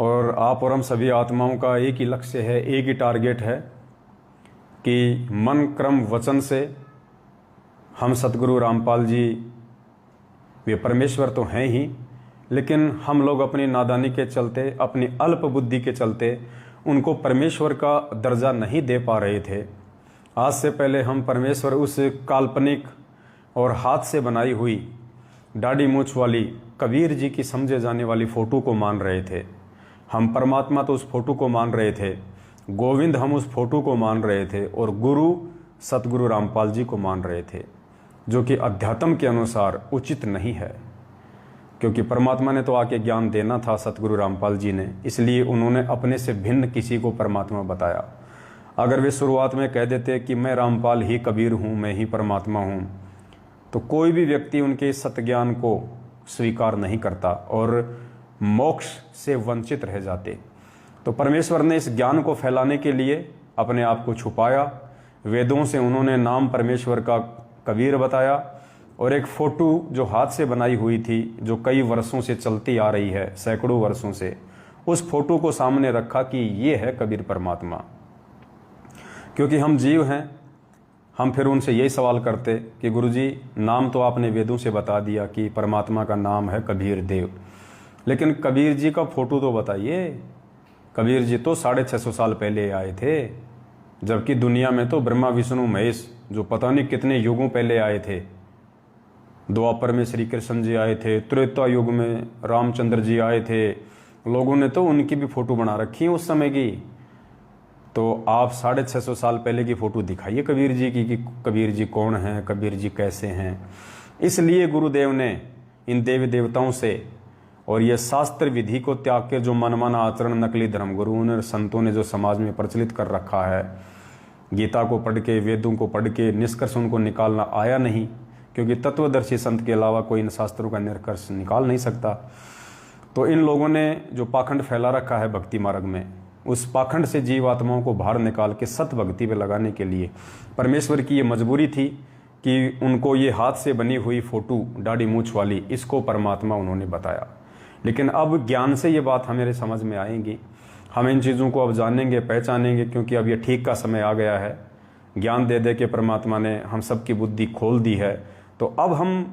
और आप और हम सभी आत्माओं का एक ही लक्ष्य है, एक ही टारगेट है कि मन क्रम वचन से हम सतगुरु रामपाल जी वे परमेश्वर तो हैं ही, लेकिन हम लोग अपनी नादानी के चलते, अपनी अल्प बुद्धि के चलते उनको परमेश्वर का दर्जा नहीं दे पा रहे थे। आज से पहले हम परमेश्वर उस काल्पनिक और हाथ से बनाई हुई दाढ़ी मूछ वाली कबीर जी की समझे जाने वाली फ़ोटो को मान रहे थे। हम परमात्मा तो उस फोटो को मान रहे थे, गोविंद हम उस फोटो को मान रहे थे, और गुरु सतगुरु रामपाल जी को मान रहे थे, जो कि अध्यात्म के अनुसार उचित नहीं है। क्योंकि परमात्मा ने तो आके ज्ञान देना था सतगुरु रामपाल जी ने, इसलिए उन्होंने अपने से भिन्न किसी को परमात्मा बताया। अगर वे शुरुआत में कह देते कि मैं रामपाल ही कबीर हूँ, मैं ही परमात्मा हूँ, तो कोई भी व्यक्ति उनके सत्य को स्वीकार नहीं करता और मोक्ष से वंचित रह जाते। तो परमेश्वर ने इस ज्ञान को फैलाने के लिए अपने आप को छुपाया। वेदों से उन्होंने नाम परमेश्वर का कबीर बताया, और एक फोटो जो हाथ से बनाई हुई थी, जो कई वर्षों से चलती आ रही है, सैकड़ों वर्षों से, उस फोटो को सामने रखा कि ये है कबीर परमात्मा। क्योंकि हम जीव हैं, हम फिर उनसे यही सवाल करते कि गुरुजी नाम तो आपने वेदों से बता दिया कि परमात्मा का नाम है कबीर देव, लेकिन कबीर जी का फोटो तो बताइए। कबीर जी तो 650 साल पहले आए थे, जबकि दुनिया में तो ब्रह्मा विष्णु महेश जो पता नहीं कितने युगों पहले आए थे। द्वापर में श्री कृष्ण जी आए थे, त्रेता युग में रामचंद्र जी आए थे, लोगों ने तो उनकी भी फोटो बना रखी है उस समय की। तो आप 650 साल पहले की फ़ोटो दिखाइए कबीर जी की कि कबीर जी कौन हैं, कबीर जी कैसे हैं। इसलिए गुरुदेव ने इन देवी देवताओं से और ये शास्त्र विधि को त्याग के जो मनमाना आचरण, नकली धर्मगुरुओं ने, संतों ने जो समाज में प्रचलित कर रखा है, गीता को पढ़ के, वेदों को पढ़ के निष्कर्ष उनको निकालना आया नहीं, क्योंकि तत्वदर्शी संत के अलावा कोई इन शास्त्रों का निष्कर्ष निकाल नहीं सकता। तो इन लोगों ने जो पाखंड फैला रखा है भक्ति मार्ग में, उस पाखंड से जीवात्माओं को बाहर निकाल के सत भक्ति में लगाने के लिए परमेश्वर की ये मजबूरी थी कि उनको ये हाथ से बनी हुई फोटो दाढ़ी मूछ वाली, इसको परमात्मा उन्होंने बताया। लेकिन अब ज्ञान से ये बात हमारे समझ में आएंगी, हम इन चीज़ों को अब जानेंगे, पहचानेंगे, क्योंकि अब ये ठीक का समय आ गया है। ज्ञान दे दे के परमात्मा ने हम सबकी बुद्धि खोल दी है। तो अब हम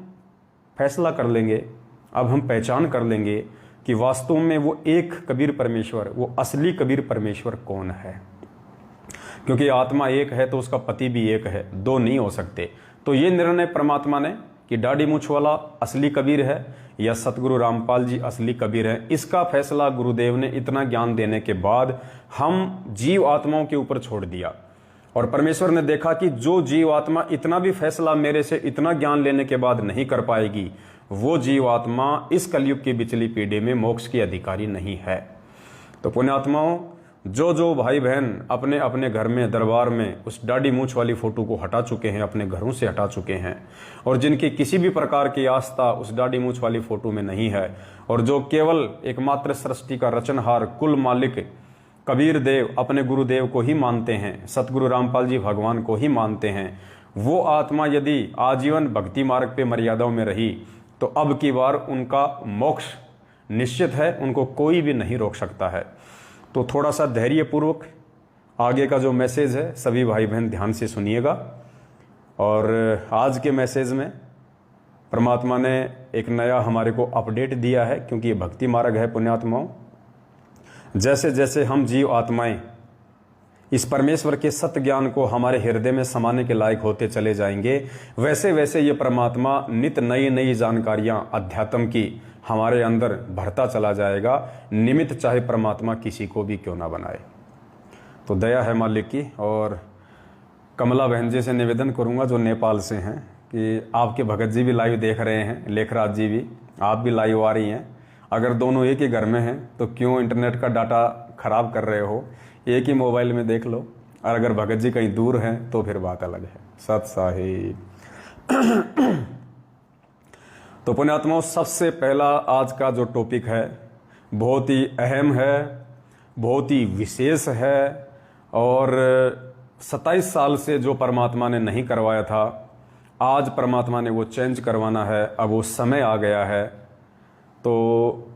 फैसला कर लेंगे, अब हम पहचान कर लेंगे कि वास्तव में वो एक कबीर परमेश्वर, वो असली कबीर परमेश्वर कौन है। क्योंकि आत्मा एक है तो उसका पति भी एक है, दो नहीं हो सकते। तो ये निर्णय परमात्मा ने कि दाढ़ी मूछ वाला असली कबीर है या सतगुरु रामपाल जी असली कबीर है, इसका फैसला गुरुदेव ने इतना ज्ञान देने के बाद हम जीव आत्माओं के ऊपर छोड़ दिया। और परमेश्वर ने देखा कि जो जीव आत्मा इतना भी फैसला मेरे से इतना ज्ञान लेने के बाद नहीं कर पाएगी, वो जीव आत्मा इस कलयुग की बिचली पीढ़ी में मोक्ष की अधिकारी नहीं है। तो पुण्यात्माओं, जो जो भाई बहन अपने अपने घर में, दरबार में उस दाढ़ी मूछ वाली फोटो को हटा चुके हैं, अपने घरों से हटा चुके हैं, और जिनकी किसी भी प्रकार की आस्था उस दाढ़ी मूछ वाली फोटो में नहीं है, और जो केवल एकमात्र सृष्टि का रचनहार, कुल मालिक कबीर देव अपने गुरुदेव को ही मानते हैं, सतगुरु रामपाल जी भगवान को ही मानते हैं, वो आत्मा यदि आजीवन भक्ति मार्ग पे मर्यादाओं में रही तो अब की बार उनका मोक्ष निश्चित है, उनको कोई भी नहीं रोक सकता है। तो थोड़ा सा धैर्यपूर्वक आगे का जो मैसेज है सभी भाई बहन ध्यान से सुनिएगा। और आज के मैसेज में परमात्मा ने एक नया हमारे को अपडेट दिया है, क्योंकि ये भक्ति मार्ग है पुण्यात्माओं। जैसे जैसे हम जीव आत्माएं इस परमेश्वर के सत्य ज्ञान को हमारे हृदय में समाने के लायक होते चले जाएंगे, वैसे वैसे ये परमात्मा नित नई नई जानकारियां अध्यात्म की हमारे अंदर भरता चला जाएगा, निमित्त चाहे परमात्मा किसी को भी क्यों ना बनाए। तो दया है मालिक की। और कमला बहन जी से निवेदन करूंगा जो नेपाल से हैं कि आपके भगत जी भी लाइव देख रहे हैं, लेखराज जी भी, आप भी लाइव आ रही हैं। अगर दोनों एक ही घर में हैं तो क्यों इंटरनेट का डाटा खराब कर रहे हो, एक ही मोबाइल में देख लो। और अगर भगत जी कहीं दूर हैं तो फिर बात अलग है। सत साहिब। तो पुण्यात्माओं, सबसे पहला आज का जो टॉपिक है बहुत ही अहम है, बहुत ही विशेष है, और 27 साल से जो परमात्मा ने नहीं करवाया था, आज परमात्मा ने वो चेंज करवाना है। अब वो समय आ गया है। तो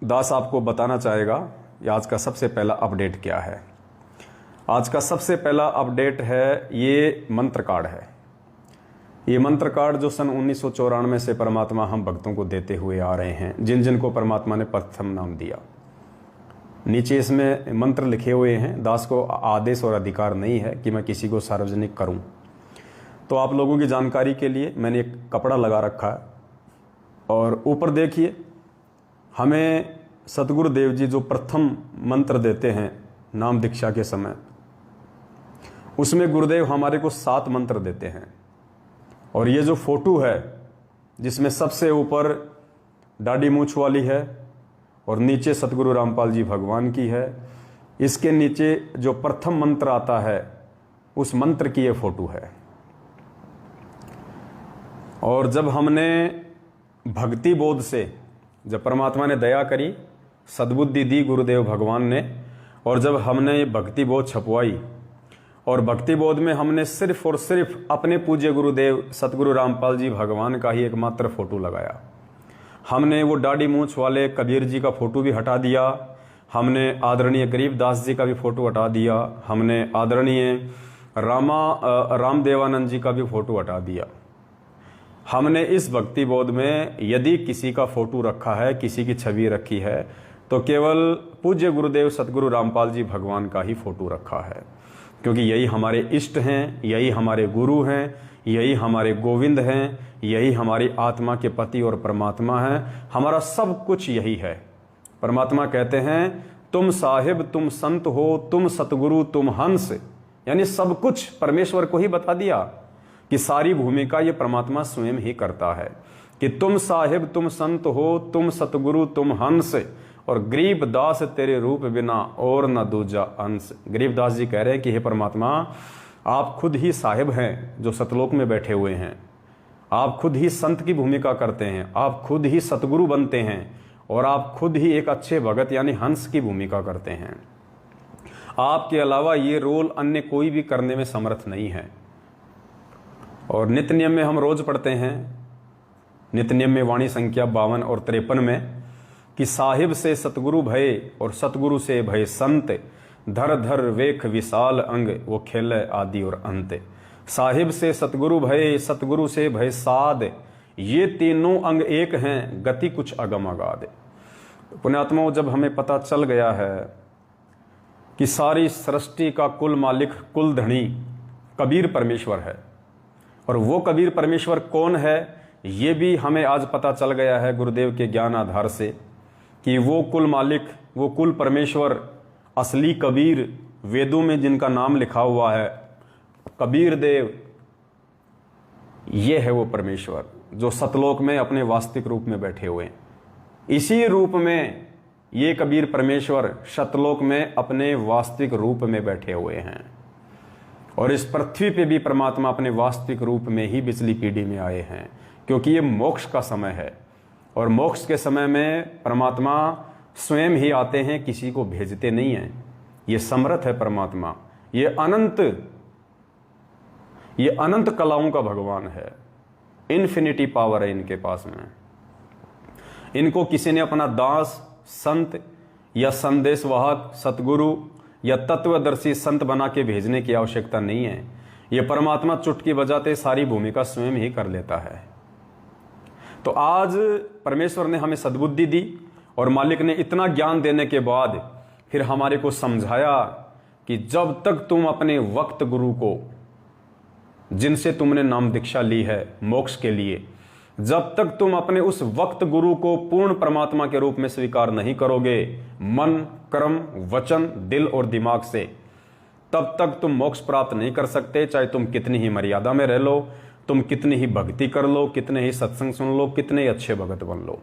दास आपको बताना चाहेगा कि आज का सबसे पहला अपडेट क्या है। आज का सबसे पहला अपडेट है ये मंत्र कार्ड है। ये मंत्र कार्ड जो सन 1994 से परमात्मा हम भक्तों को देते हुए आ रहे हैं, जिन जिन को परमात्मा ने प्रथम नाम दिया। नीचे इसमें मंत्र लिखे हुए हैं। दास को आदेश और अधिकार नहीं है कि मैं किसी को सार्वजनिक करूं। तो आप लोगों की जानकारी के लिए मैंने एक कपड़ा लगा रखा है और ऊपर देखिए, हमें सतगुरु देव जी जो प्रथम मंत्र देते हैं नाम दीक्षा के समय, उसमें गुरुदेव हमारे को 7 मंत्र देते हैं। और ये जो फोटो है जिसमें सबसे ऊपर दाढ़ी मूछ वाली है और नीचे सतगुरु रामपाल जी भगवान की है, इसके नीचे जो प्रथम मंत्र आता है उस मंत्र की ये फोटो है। और जब हमने भक्ति बोध से, जब परमात्मा ने दया करी, सद्बुद्धि दी गुरुदेव भगवान ने, और जब हमने ये भक्ति बोध छपवाई और भक्ति बोध में हमने सिर्फ और सिर्फ अपने पूज्य गुरुदेव सतगुरु रामपाल जी भगवान का ही एकमात्र फोटो लगाया। हमने वो दाढ़ी मूछ वाले कबीर जी का फोटो भी हटा दिया, हमने आदरणीय गरीबदास जी का भी फोटो हटा दिया, हमने आदरणीय रामदेवानंद जी का भी फोटो हटा दिया। हमने इस भक्ति बोध में यदि किसी का फोटो रखा है, किसी की छवि रखी है, तो केवल पूज्य गुरुदेव सतगुरु रामपाल जी भगवान का ही फोटो रखा है, क्योंकि यही हमारे इष्ट हैं, यही हमारे गुरु हैं, यही हमारे गोविंद हैं, यही हमारी आत्मा के पति और परमात्मा हैं। हमारा सब कुछ यही है। परमात्मा कहते हैं तुम साहिब, तुम संत हो, तुम सतगुरु, तुम हंस, यानी सब कुछ परमेश्वर को ही बता दिया कि सारी भूमिका ये परमात्मा स्वयं ही करता है कि तुम साहिब, तुम संत हो, तुम सतगुरु, तुम हंस, और गरीबदास तेरे रूप बिना और न दूजा अंश। गरीबदास जी कह रहे हैं कि हे परमात्मा, आप खुद ही साहिब हैं जो सतलोक में बैठे हुए हैं, आप खुद ही संत की भूमिका करते हैं, आप खुद ही सतगुरु बनते हैं, और आप खुद ही एक अच्छे भगत यानी हंस की भूमिका करते हैं। आपके अलावा ये रोल अन्य कोई भी करने में समर्थ नहीं है। और नित्य नियम में हम रोज पढ़ते हैं, नित्य नियम में वाणी संख्या 52 और 53 में, कि साहिब से सतगुरु भय और सतगुरु से भय संत, धर धर वेख विशाल अंग, वो खेल आदि और अंत। साहिब से सतगुरु भय, सतगुरु से भय साध, ये तीनों अंग एक हैं, गति कुछ अगम अगाध। पुण्यात्माओं, जब हमें पता चल गया है कि सारी सृष्टि का कुल मालिक, कुल धनी कबीर परमेश्वर है, और वो कबीर परमेश्वर कौन है ये भी हमें आज पता चल गया है गुरुदेव के ज्ञान आधार से, कि वो कुल मालिक, वो कुल परमेश्वर, असली कबीर, वेदों में जिनका नाम लिखा हुआ है कबीर देव, ये है वो परमेश्वर जो सतलोक में अपने वास्तविक रूप में बैठे हुए हैं। इसी रूप में ये कबीर परमेश्वर सतलोक में अपने वास्तविक रूप में बैठे हुए हैं, और इस पृथ्वी पे भी परमात्मा अपने वास्तविक रूप में ही पिछली पीढ़ी में आए हैं, क्योंकि ये मोक्ष का समय है, और मोक्ष के समय में परमात्मा स्वयं ही आते हैं, किसी को भेजते नहीं हैं। ये समर्थ है परमात्मा, ये अनंत कलाओं का भगवान है, इन्फिनिटी पावर है इनके पास में। इनको किसी ने अपना दास, संत या संदेशवाहक, सतगुरु या तत्वदर्शी संत बना के भेजने की आवश्यकता नहीं है। ये परमात्मा चुटकी बजाते सारी भूमिका स्वयं ही कर लेता है। तो आज परमेश्वर ने हमें सद्बुद्धि दी, और मालिक ने इतना ज्ञान देने के बाद फिर हमारे को समझाया कि जब तक तुम अपने वक्त गुरु को, जिनसे तुमने नाम दीक्षा ली है मोक्ष के लिए, जब तक तुम अपने उस वक्त गुरु को पूर्ण परमात्मा के रूप में स्वीकार नहीं करोगे, मन, कर्म, वचन, दिल और दिमाग से, तब तक तुम मोक्ष प्राप्त नहीं कर सकते। चाहे तुम कितनी ही मर्यादा में रह लो, तुम कितनी ही भक्ति कर लो, कितने ही सत्संग सुन लो, कितने ही अच्छे भगत बन लो।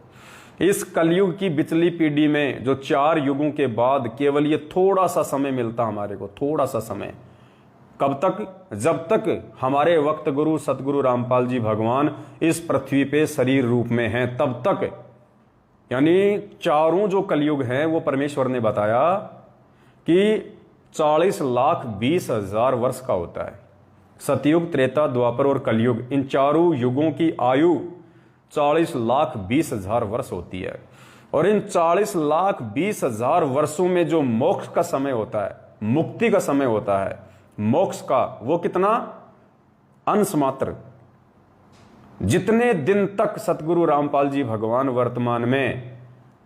इस कलयुग की बिचली पीढ़ी में जो 4 युगों के बाद केवल ये थोड़ा सा समय मिलता हमारे को, थोड़ा सा समय, कब तक? जब तक हमारे वक्त गुरु सतगुरु रामपाल जी भगवान इस पृथ्वी पे शरीर रूप में हैं, तब तक। यानी चारों जो कलयुग हैं वो परमेश्वर ने बताया कि 40,20,000 वर्ष का होता है। सतयुग, त्रेता, द्वापर और कलयुग, इन चारों युगों की आयु 40,20,000 वर्ष होती है। और इन 40,20,000 वर्षों में जो मोक्ष का समय होता है, मुक्ति का समय होता है, मोक्ष का, वो कितना अंश मात्र। जितने दिन तक सतगुरु रामपाल जी भगवान वर्तमान में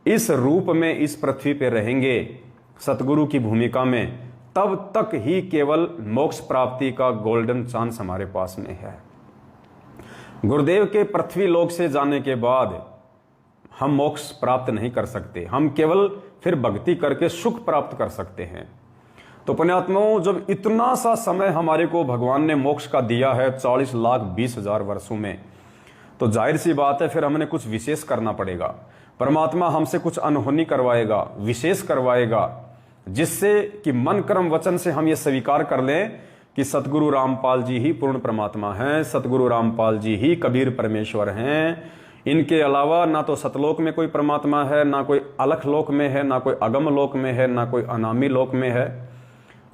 इस रूप में इस पृथ्वी पे रहेंगे सतगुरु की भूमिका में, तब तक ही केवल मोक्ष प्राप्ति का गोल्डन चांस हमारे पास में है। गुरुदेव के पृथ्वी लोक से जाने के बाद हम मोक्ष प्राप्त नहीं कर सकते, हम केवल फिर भक्ति करके सुख प्राप्त कर सकते हैं। तो पुण्यात्माओं, जब इतना सा समय हमारे को भगवान ने मोक्ष का दिया है 40,20,000 वर्षों में, तो जाहिर सी बात है फिर हमने कुछ विशेष करना पड़ेगा। परमात्मा हमसे कुछ अनहोनी करवाएगा, विशेष करवाएगा, जिससे कि मन कर्म वचन से हम ये स्वीकार कर लें कि सतगुरु रामपाल जी ही पूर्ण परमात्मा हैं, सतगुरु रामपाल जी ही कबीर परमेश्वर हैं। इनके अलावा ना तो सतलोक में कोई परमात्मा है, ना कोई अलख लोक में है, ना कोई अगम लोक में है, ना कोई अनामी लोक में है।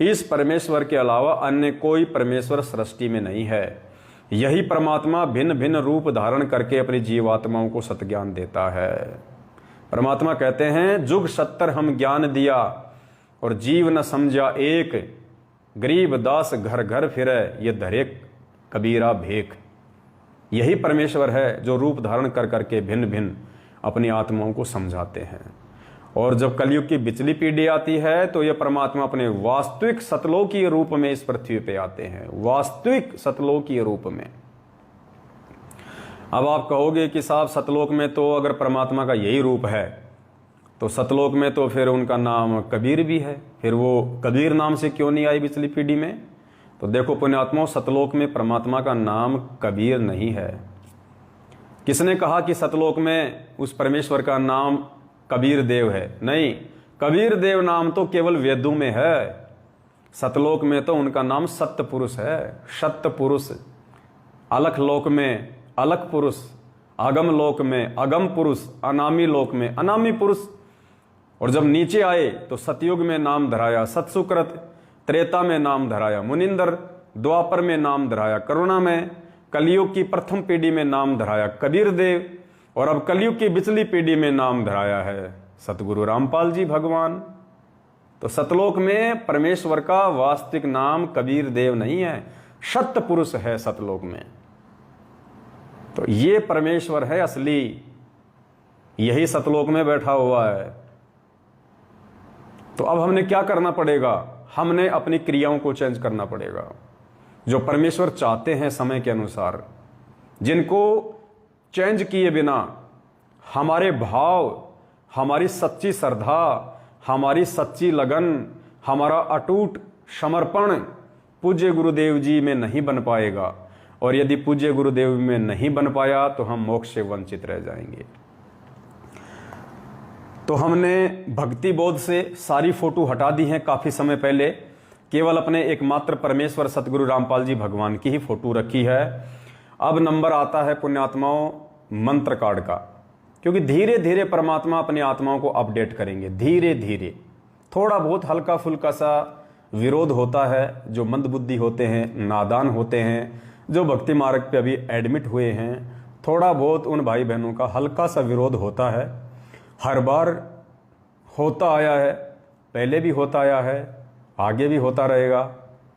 इस परमेश्वर के अलावा अन्य कोई परमेश्वर सृष्टि में नहीं है। यही परमात्मा भिन्न भिन्न रूप धारण करके अपनी जीवात्माओं को सतज्ञान देता है। परमात्मा कहते हैं, जुग 70 हम ज्ञान दिया और जीव न समझा एक, गरीब दास घर घर फिरे ये धरे कबीरा भेख। यही परमेश्वर है जो रूप धारण कर करके भिन्न भिन्न अपनी आत्माओं को समझाते हैं। और जब कलयुग की बिचली पीढ़ी आती है तो यह परमात्मा अपने वास्तविक सतलोकीय रूप में इस पृथ्वी पे आते हैं, वास्तविक सतलोकीय रूप में। अब आप कहोगे कि साहब सतलोक में तो अगर परमात्मा का यही रूप है तो सतलोक में तो फिर उनका नाम कबीर भी है, फिर वो कबीर नाम से क्यों नहीं आई पिछली पीढ़ी में? तो देखो पुण्यात्माओं, सतलोक में परमात्मा का नाम कबीर नहीं है। किसने कहा कि सतलोक में उस परमेश्वर का नाम कबीर देव है? नहीं, कबीर देव नाम तो केवल वेदों में है। सतलोक में तो उनका नाम सत्य पुरुष है, सत्य पुरुष। अलख लोक में अलख पुरुष, आगम लोक में अगम पुरुष, अनामी लोक में अनामी पुरुष। और जब नीचे आए तो सतयुग में नाम धराया सतसुकृत, त्रेता में नाम धराया मुनिंदर, द्वापर में नाम धराया करुणा में, कलयुग की प्रथम पीढ़ी में नाम धराया कबीर देव, और अब कलयुग की पिछली पीढ़ी में नाम धराया है सतगुरु रामपाल जी भगवान। तो सतलोक में परमेश्वर का वास्तविक नाम कबीर देव नहीं है, सत्य पुरुष है सतलोक में। तो ये परमेश्वर है असली, यही सतलोक में बैठा हुआ है। तो अब हमने क्या करना पड़ेगा? हमने अपनी क्रियाओं को चेंज करना पड़ेगा, जो परमेश्वर चाहते हैं समय के अनुसार, जिनको चेंज किए बिना हमारे भाव, हमारी सच्ची श्रद्धा, हमारी सच्ची लगन, हमारा अटूट समर्पण पूज्य गुरुदेव जी में नहीं बन पाएगा। और यदि पूज्य गुरुदेव में नहीं बन पाया तो हम मोक्ष से वंचित रह जाएंगे। तो हमने भक्ति बोध से सारी फोटो हटा दी हैं काफ़ी समय पहले, केवल अपने एकमात्र परमेश्वर सतगुरु रामपाल जी भगवान की ही फोटो रखी है। अब नंबर आता है पुण्यात्माओं मंत्र कार्ड का, क्योंकि धीरे धीरे परमात्मा अपनी आत्माओं को अपडेट करेंगे। धीरे धीरे थोड़ा बहुत हल्का फुल्का सा विरोध होता है, जो मंदबुद्धि होते हैं, नादान होते हैं, जो भक्ति मार्ग पे अभी एडमिट हुए हैं, थोड़ा बहुत उन भाई बहनों का हल्का सा विरोध होता है। हर बार होता आया है, पहले भी होता आया है, आगे भी होता रहेगा,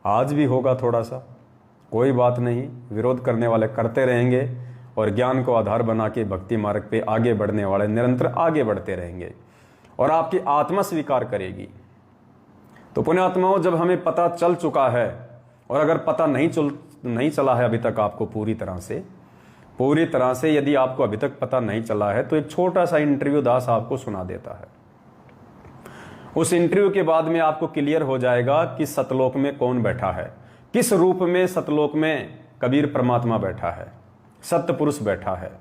आज भी होगा थोड़ा सा। कोई बात नहीं, विरोध करने वाले करते रहेंगे और ज्ञान को आधार बना के भक्ति मार्ग पे आगे बढ़ने वाले निरंतर आगे बढ़ते रहेंगे और आपकी आत्मा स्वीकार करेगी। तो पुण्यात्माओं, जब हमें पता चल चुका है, और अगर पता नहीं चला है अभी तक आपको पूरी तरह से यदि आपको अभी तक पता नहीं चला है, तो एक छोटा सा इंटरव्यू दास आपको सुना देता है। उस इंटरव्यू के बाद में आपको क्लियर हो जाएगा कि सतलोक में कौन बैठा है, किस रूप में सतलोक में कबीर परमात्मा बैठा है, सत्य पुरुष बैठा है।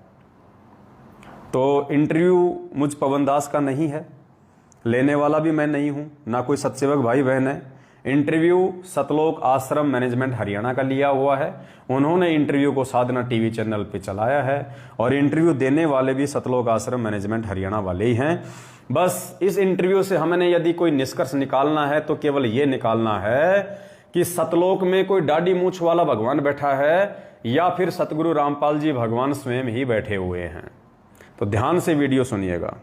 तो इंटरव्यू मुझ पवन दास का नहीं है, लेने वाला भी मैं नहीं हूं, ना कोई सत्सेवक भाई बहन है। इंटरव्यू सतलोक आश्रम मैनेजमेंट हरियाणा का लिया हुआ है। उन्होंने इंटरव्यू को साधना टीवी चैनल पे चलाया है और इंटरव्यू देने वाले भी सतलोक आश्रम मैनेजमेंट हरियाणा वाले ही हैं। बस इस इंटरव्यू से हमने यदि कोई निष्कर्ष निकालना है तो केवल ये निकालना है कि सतलोक में कोई दाढ़ी मूछ वाला भगवान बैठा है या फिर सतगुरु रामपाल जी भगवान स्वयं ही बैठे हुए हैं। तो ध्यान से वीडियो सुनिएगा।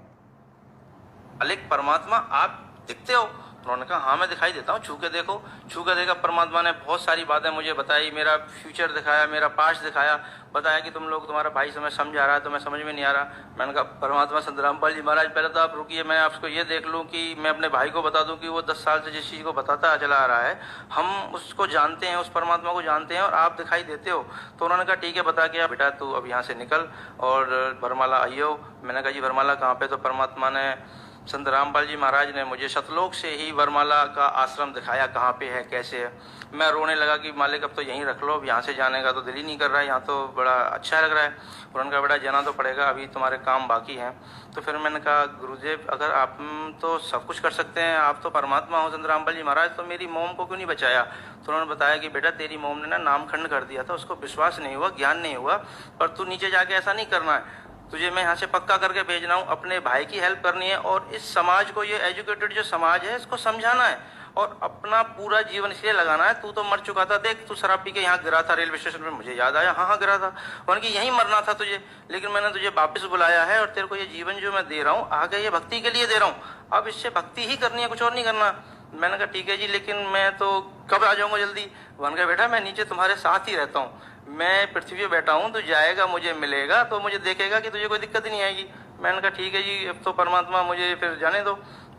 मालिक परमात्मा आप दिखते हो? तो उन्होंने कहा हाँ मैं दिखाई देता हूँ, छू के देखो। छू के देखा, परमात्मा ने बहुत सारी बातें मुझे बताई, मेरा फ्यूचर दिखाया, मेरा पास्ट दिखाया, बताया कि तुम लोग, तुम्हारा भाई समय समझा रहा है, तुम्हें समझ में नहीं आ रहा। मैंने कहा परमात्मा संत रामपाल जी महाराज पहले तो आप रुकिए, मैं आपको ये देख लूँ कि मैं अपने भाई को बता दूँ कि वो 10 साल से जिस चीज़ को बताता चला आ रहा है हम उसको जानते हैं, उस परमात्मा को जानते हैं और आप दिखाई देते हो। तो उन्होंने कहा ठीक है बता के बेटा तू अब यहाँ से निकल और बरमाला आइयो। मैंने कहा जी बरमाला कहाँ पे? तो परमात्मा ने, संत रामपाल जी महाराज ने मुझे सतलोक से ही वरमाला का आश्रम दिखाया, कहाँ पे है कैसे है। मैं रोने लगा कि मालिक अब तो यहीं रख लो, अब यहाँ से जाने का तो दिल ही नहीं कर रहा है, यहाँ तो बड़ा अच्छा लग रहा है। उन्होंने कहा बेटा जाना तो पड़ेगा, अभी तुम्हारे काम बाकी हैं। तो फिर मैंने कहा गुरुदेव अगर आप तो सब कुछ कर सकते हैं, आप तो परमात्मा हो संत रामपाल जी महाराज, तो मेरी मोम को क्यों नहीं बचाया? तो उन्होंने बताया कि बेटा तेरी मोम ने ना नामखंड कर दिया था, उसको विश्वास नहीं हुआ, ज्ञान नहीं हुआ, पर तू नीचे जाके ऐसा नहीं करना है, तुझे मैं यहाँ से पक्का करके भेज रहा हूँ, अपने भाई की हेल्प करनी है और इस समाज को, ये एजुकेटेड जो समाज है इसको समझाना है और अपना पूरा जीवन इसलिए लगाना है। तू तो मर चुका था, देख तू शराब पी के यहाँ गिरा था रेलवे स्टेशन पे, मुझे याद आया हाँ गिरा था, उनकी यहीं मरना था तुझे, लेकिन मैंने तुझे वापस बुलाया है और तेरे को ये जीवन जो मैं दे रहा हूँ आगे ये भक्ति के लिए दे रहा हूँ, अब इससे भक्ति ही करनी है, कुछ और नहीं करना। मैंने कहा ठीक है जी, लेकिन मैं तो कब आ जाऊँगा जल्दी? उन्होंने कहा बेटा मैं नीचे तुम्हारे साथ ही रहता हूँ, मैं पृथ्वी पे बैठा हूँ, तो जाएगा मुझे मिलेगा तो मुझे देखेगा कि तुझे कोई दिक्कत ही नहीं आएगी। मैंने कहा ठीक है जी, अब तो परमात्मा मुझे फिर जाने दो।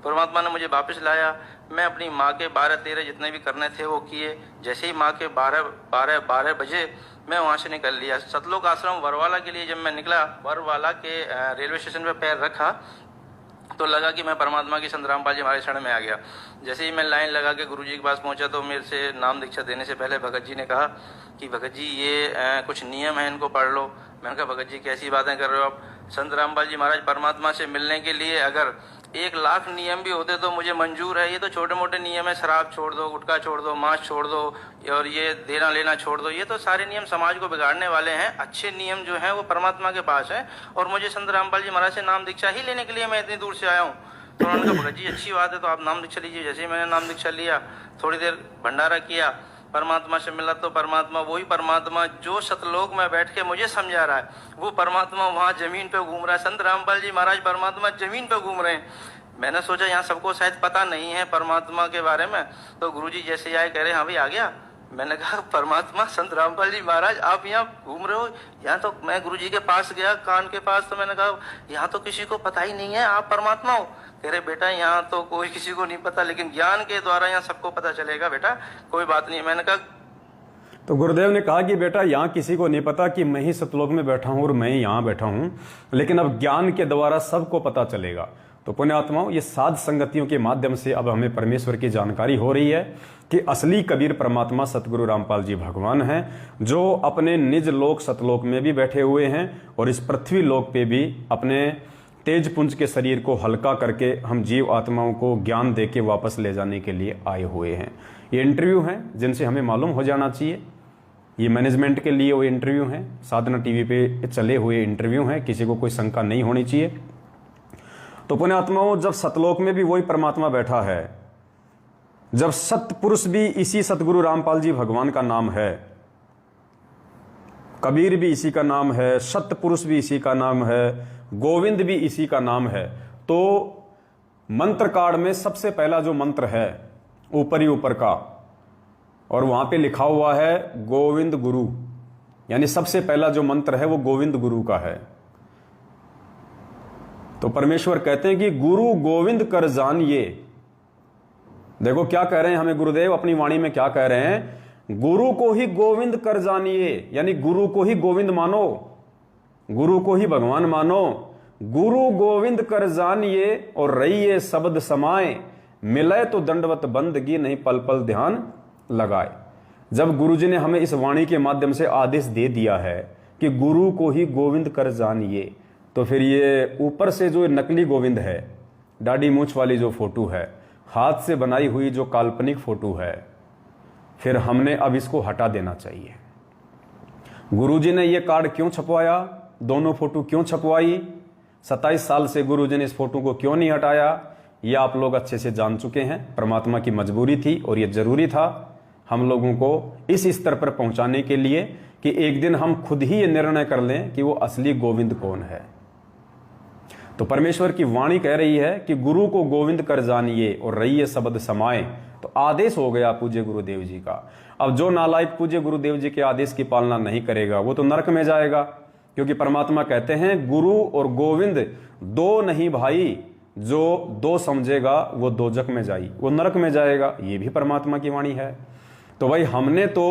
परमात्मा ने मुझे वापस लाया, मैं अपनी माँ के 12-13 जितने भी करने थे वो किए। जैसे ही माँ के 12 बजे मैं वहाँ से निकल लिया। सतलोक आश्रम वरवाला के लिए जब मैं निकला, वरवाला के रेलवे स्टेशन पर पैर रखा तो लगा कि मैं परमात्मा की संत रामपाल जी महाराज शरण में आ गया। जैसे ही मैं लाइन लगा के गुरुजी के पास पहुंचा तो मेरे से नाम दीक्षा देने से पहले भगत जी ने कहा कि भगत जी ये कुछ नियम है, इनको पढ़ लो। मैंने कहा भगत जी कैसी बातें कर रहे हो आप? संत रामपाल जी महाराज परमात्मा से मिलने के लिए अगर 1 लाख नियम भी होते तो मुझे मंजूर है, ये तो छोटे मोटे नियम है, शराब छोड़ दो, गुटखा छोड़ दो, मांस छोड़ दो और ये देना लेना छोड़ दो, ये तो सारे नियम समाज को बिगाड़ने वाले हैं। अच्छे नियम जो हैं वो परमात्मा के पास है और मुझे संत रामपाल जी महाराज से नाम दीक्षा ही लेने के लिए मैं इतनी दूर से आया हूँ। तो उन्होंने कहा भगत जी अच्छी बात है, तो आप नाम दीक्षा लीजिए। जैसे ही मैंने नाम दीक्षा लिया, थोड़ी देर भंडारा किया, परमात्मा से मिला तो परमात्मा वही परमात्मा जो सतलोक में बैठ के मुझे समझा रहा है, वो परमात्मा वहाँ जमीन पे घूम रहा है। संत रामपाल जी महाराज परमात्मा जमीन पे घूम रहे हैं। मैंने सोचा यहाँ सबको शायद पता नहीं है परमात्मा के बारे में, तो गुरुजी जैसे आए कह रहे हाँ भाई आ गया। मैंने कहा परमात्मा संत रामपाल जी महाराज आप यहाँ घूम रहे हो? यहाँ तो मैं गुरुजी के पास गया, कान के पास, तो मैंने कहा यहाँ तो किसी को पता ही नहीं है आप परमात्मा हो। कह रहे बेटा यहाँ तो कोई किसी को नहीं पता, लेकिन ज्ञान के द्वारा यहाँ सबको पता चलेगा बेटा, कोई बात नहीं। मैंने कहा तो गुरुदेव ने कहा कि बेटा यहाँ किसी को नहीं पता कि मैं ही सतलोक में बैठा हूँ और मैं ही यहाँ बैठा हूँ, लेकिन अब ज्ञान के द्वारा सबको पता चलेगा। तो पुण्यात्माओं, ये साध संगतियों के माध्यम से अब हमें परमेश्वर की जानकारी हो रही है कि असली कबीर परमात्मा सतगुरु रामपाल जी भगवान हैं, जो अपने निज लोक सतलोक में भी बैठे हुए हैं और इस पृथ्वी लोक पे भी अपने तेज पुंज के शरीर को हल्का करके हम जीव आत्माओं को ज्ञान दे के वापस ले जाने के लिए आए हुए हैं। ये इंटरव्यू हैं जिनसे हमें मालूम हो जाना चाहिए, ये मैनेजमेंट के लिए वो इंटरव्यू हैं, साधना टीवी पे चले हुए इंटरव्यू हैं, किसी को कोई शंका नहीं होनी चाहिए। तो पुण्यात्माओं, जब सतलोक में भी वही परमात्मा बैठा है, जब सतपुरुष भी इसी सतगुरु रामपाल जी भगवान का नाम है, कबीर भी इसी का नाम है, सतपुरुष भी इसी का नाम है, गोविंद भी इसी का नाम है, तो मंत्र कार्ड में सबसे पहला जो मंत्र है ऊपर ही ऊपर का, और वहां पे लिखा हुआ है गोविंद गुरु, यानी सबसे पहला जो मंत्र है वो गोविंद गुरु का है। तो परमेश्वर कहते हैं कि गुरु गोविंद कर जानिए। देखो क्या कह रहे हैं हमें गुरुदेव अपनी वाणी में, क्या कह रहे हैं? गुरु को ही गोविंद कर जानिए, यानी गुरु को ही गोविंद मानो, गुरु को ही भगवान मानो। गुरु गोविंद कर जानिए और रहिए शब्द समाए, मिले तो दंडवत बंदगी नहीं पल पल ध्यान लगाए। जब गुरुजी ने हमें इस वाणी के माध्यम से आदेश दे दिया है कि गुरु को ही गोविंद कर जानिए, तो फिर ये ऊपर से जो नकली गोविंद है, दाढ़ी मूंछ वाली जो फोटो है, हाथ से बनाई हुई जो काल्पनिक फोटो है, फिर हमने अब इसको हटा देना चाहिए। गुरुजी ने ये कार्ड क्यों छपवाया, दोनों फोटो क्यों छपवाई, 27 साल से गुरुजी ने इस फोटो को क्यों नहीं हटाया, ये आप लोग अच्छे से जान चुके हैं। परमात्मा की मजबूरी थी और ये जरूरी था हम लोगों को इस स्तर पर पहुंचाने के लिए कि एक दिन हम खुद ही ये निर्णय कर लें कि वो असली गोविंद कौन है। तो परमेश्वर की वाणी कह रही है कि गुरु को गोविंद कर जानिए और रहिए शब्द समाए। तो आदेश हो गया पूज्य गुरुदेव जी का। अब जो नालायक पूज्य गुरुदेव जी के आदेश की पालना नहीं करेगा वो तो नरक में जाएगा, क्योंकि परमात्मा कहते हैं गुरु और गोविंद दो नहीं भाई, जो दो समझेगा वो दोजक में जाई, वो नरक में जाएगा। ये भी परमात्मा की वाणी है। तो भाई हमने तो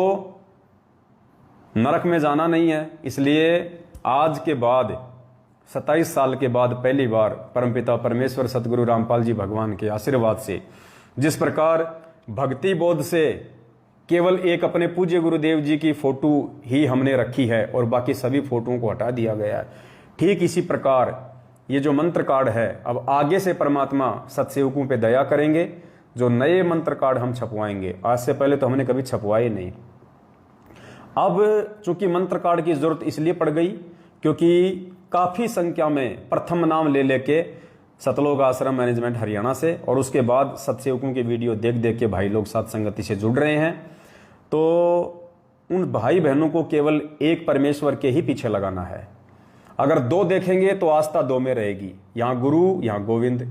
नरक में जाना नहीं है, इसलिए आज के बाद 27 साल के बाद पहली बार परमपिता परमेश्वर सतगुरु रामपाल जी भगवान के आशीर्वाद से जिस प्रकार भक्ति बोध से केवल एक अपने पूज्य गुरुदेव जी की फोटो ही हमने रखी है और बाकी सभी फोटोओं को हटा दिया गया है, ठीक इसी प्रकार ये जो मंत्र कार्ड है अब आगे से परमात्मा सत्सेवकों पे दया करेंगे। जो नए मंत्र कार्ड हम छपवाएंगे, आज से पहले तो हमने कभी छपवाए नहीं। अब चूंकि मंत्र कार्ड की जरूरत इसलिए पड़ गई क्योंकि काफी संख्या में प्रथम नाम ले लेके सतलोक आश्रम मैनेजमेंट हरियाणा से और उसके बाद सत्सेवकों के वीडियो देख देख के भाई लोग साथ संगति से जुड़ रहे हैं। तो उन भाई बहनों को केवल एक परमेश्वर के ही पीछे लगाना है। अगर दो देखेंगे तो आस्था दो में रहेगी, यहाँ गुरु यहाँ गोविंद।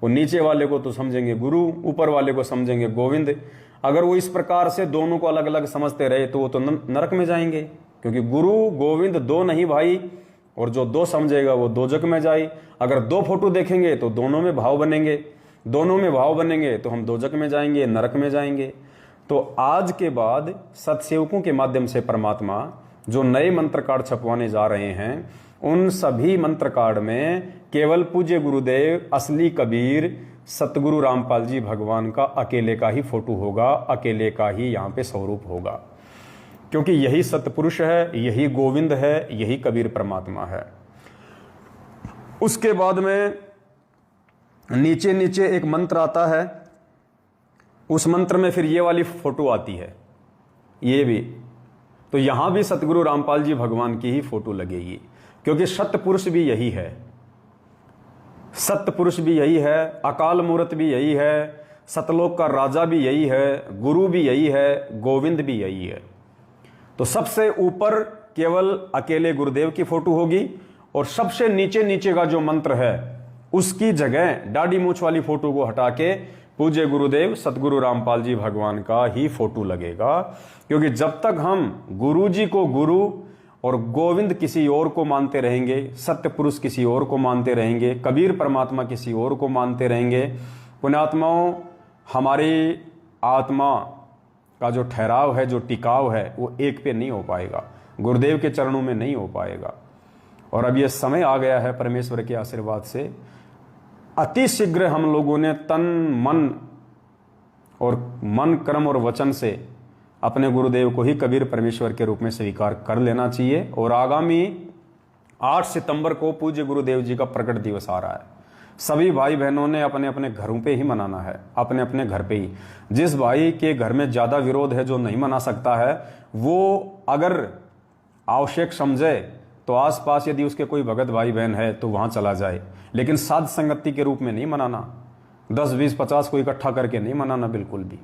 वो नीचे वाले को तो समझेंगे गुरु, ऊपर वाले को समझेंगे गोविंद। अगर वो इस प्रकार से दोनों को अलग अलग समझते रहे तो वो तो नरक में जाएंगे, क्योंकि गुरु गोविंद दो नहीं भाई, और जो दो समझेगा वो दोजक में जाए। अगर दो फोटो देखेंगे तो दोनों में भाव बनेंगे, दोनों में भाव बनेंगे तो हम दोजक में जाएंगे, नरक में जाएंगे। तो आज के बाद सत्सेवकों के माध्यम से परमात्मा जो नए मंत्र कार्ड छपवाने जा रहे हैं, उन सभी मंत्र कार्ड में केवल पूज्य गुरुदेव असली कबीर सतगुरु रामपाल जी भगवान का अकेले का ही फोटो होगा, अकेले का ही यहाँ पे स्वरूप होगा, क्योंकि यही सतपुरुष है, यही गोविंद है, यही कबीर परमात्मा है। उसके बाद में नीचे नीचे एक मंत्र आता है, उस मंत्र में फिर ये वाली फोटो आती है, ये भी। तो यहां भी सतगुरु रामपाल जी भगवान की ही फोटो लगेगी, क्योंकि सतपुरुष भी यही है, सतपुरुष भी यही है, अकाल मूर्त भी यही है, सतलोक का राजा भी यही है, गुरु भी यही है, गोविंद भी यही है। तो सबसे ऊपर केवल अकेले गुरुदेव की फोटो होगी और सबसे नीचे नीचे का जो मंत्र है उसकी जगह दाढ़ी मूछ वाली फोटो को हटा के पूज्य गुरुदेव सतगुरु रामपाल जी भगवान का ही फोटो लगेगा। क्योंकि जब तक हम गुरु जी को गुरु और गोविंद किसी और को मानते रहेंगे, सत्य पुरुष किसी और को मानते रहेंगे, कबीर परमात्मा किसी और को मानते रहेंगे, पुण्यात्माओं हमारी आत्मा का जो ठहराव है, जो टिकाव है, वो एक पे नहीं हो पाएगा, गुरुदेव के चरणों में नहीं हो पाएगा। और अब ये समय आ गया है परमेश्वर के आशीर्वाद से, अति शीघ्र हम लोगों ने तन मन और मन कर्म और वचन से अपने गुरुदेव को ही कबीर परमेश्वर के रूप में स्वीकार कर लेना चाहिए। और आगामी 8 सितंबर को पूज्य गुरुदेव जी का प्रकट दिवस आ रहा है। सभी भाई बहनों ने अपने अपने घरों पे ही मनाना है, अपने अपने घर पे ही। जिस भाई के घर में ज्यादा विरोध है, जो नहीं मना सकता है, वो अगर आवश्यक समझे तो आसपास यदि उसके कोई भगत भाई बहन है तो वहां चला जाए, लेकिन साध संगति के रूप में नहीं मनाना, 10, 20, 50 को इकट्ठा करके नहीं मनाना बिल्कुल भी।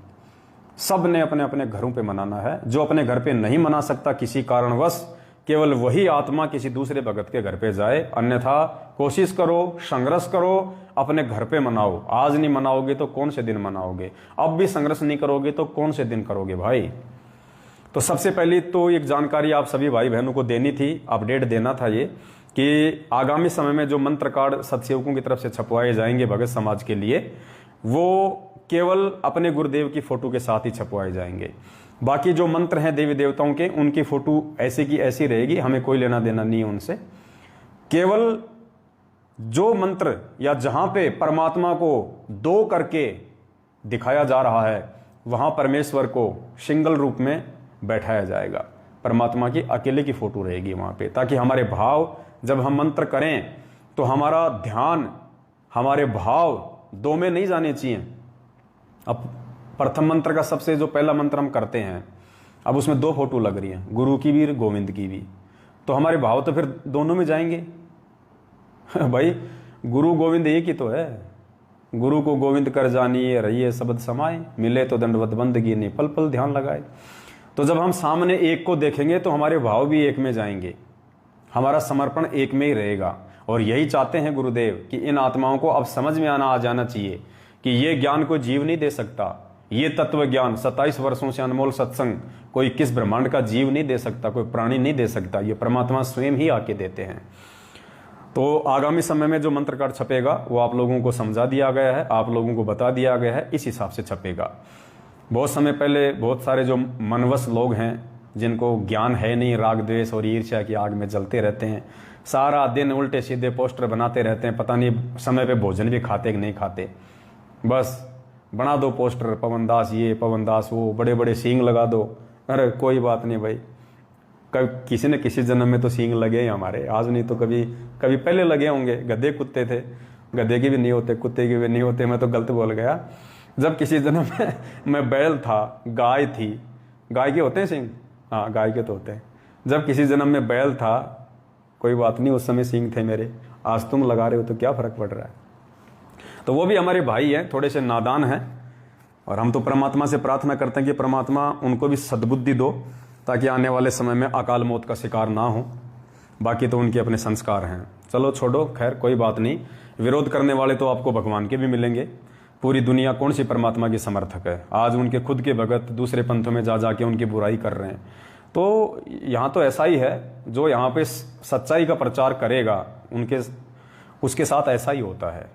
सब ने अपने अपने घरों पे मनाना है। जो अपने घर पे नहीं मना सकता किसी कारणवश, केवल वही आत्मा किसी दूसरे भगत के घर पे जाए, अन्यथा कोशिश करो, संघर्ष करो, अपने घर पे मनाओ। आज नहीं मनाओगे तो कौन से दिन मनाओगे? अब भी संघर्ष नहीं करोगे तो कौन से दिन करोगे भाई? तो सबसे पहले तो एक जानकारी आप सभी भाई बहनों को देनी थी, अपडेट देना था ये, कि आगामी समय में जो मंत्र कार्ड सत्सेवकों की तरफ से छपवाए जाएंगे भगत समाज के लिए, वो केवल अपने गुरुदेव की फोटो के साथ ही छपवाए जाएंगे। बाकी जो मंत्र हैं देवी देवताओं के, उनकी फोटो ऐसी की ऐसी रहेगी, हमें कोई लेना देना नहीं है उनसे। केवल जो मंत्र या जहां पे परमात्मा को दो करके दिखाया जा रहा है, वहां परमेश्वर को सिंगल रूप में बैठाया जाएगा। परमात्मा की अकेले की फोटो रहेगी वहां पे, ताकि हमारे भाव जब हम मंत्र करें तो हमारा ध्यान, हमारे भाव दो में नहीं जाने चाहिए। अब प्रथम मंत्र का सबसे जो पहला मंत्र हम करते हैं, अब उसमें 2 फोटो लग रही हैं, गुरु की भी गोविंद की भी, तो हमारे भाव तो फिर दोनों में जाएंगे। भाई गुरु गोविंद एक ही तो है। गुरु को गोविंद कर जानिए, रहिए शब्द समाए, मिले तो दंडवत बंदगी ने पल पल ध्यान लगाए। तो जब हम सामने एक को देखेंगे तो हमारे भाव भी एक में जाएंगे, हमारा समर्पण एक में ही रहेगा। और यही चाहते हैं गुरुदेव कि इन आत्माओं को अब समझ में आ जाना चाहिए कि ये ज्ञान कोई जीव नहीं दे सकता। ये तत्व ज्ञान 27 वर्षों से अनमोल सत्संग कोई किस ब्रह्मांड का जीव नहीं दे सकता, कोई प्राणी नहीं दे सकता, ये परमात्मा स्वयं ही आके देते हैं। तो आगामी समय में जो मंत्र कार्ड छपेगा वो आप लोगों को समझा दिया गया है, आप लोगों को बता दिया गया है, इस हिसाब से छपेगा। बहुत समय पहले बहुत सारे जो मनवश लोग हैं जिनको ज्ञान है नहीं, राग द्वेष और ईर्ष्या की आग में जलते रहते हैं, सारा दिन उल्टे सीधे पोस्टर बनाते रहते हैं, पता नहीं समय पे भोजन भी खाते कि नहीं खाते। बस बना दो पोस्टर, पवन दास ये, पवन दास वो, बड़े बड़े सींग लगा दो। अरे कोई बात नहीं भाई, कभी किसी न किसी जन्म में तो सींग लगे ही हमारे, आज नहीं तो कभी कभी पहले लगे होंगे। गधे कुत्ते थे, गधे के भी नहीं होते, कुत्ते के भी नहीं होते, मैं तो गलत बोल गया। जब किसी जन्म में मैं बैल था, गाय थी, गाय के होते हैं सींग, हाँ गाय के तो होते हैं। जब किसी जन्म में बैल था, कोई बात नहीं, उस समय सींग थे मेरे, आज तुम लगा रहे हो तो क्या फर्क पड़ रहा है। तो वो भी हमारे भाई हैं, थोड़े से नादान हैं, और हम तो परमात्मा से प्रार्थना करते हैं कि परमात्मा उनको भी सद्बुद्धि दो ताकि आने वाले समय में अकाल मौत का शिकार ना हो। बाकी तो उनके अपने संस्कार हैं। चलो छोड़ो, खैर कोई बात नहीं। विरोध करने वाले तो आपको भगवान के भी मिलेंगे। पूरी दुनिया कौन सी परमात्मा की समर्थक है। आज उनके खुद के भगत दूसरे पंथों में जा जाके उनकी बुराई कर रहे हैं। तो यहाँ तो ऐसा ही है, जो यहाँ पे सच्चाई का प्रचार करेगा उसके साथ ऐसा ही होता है।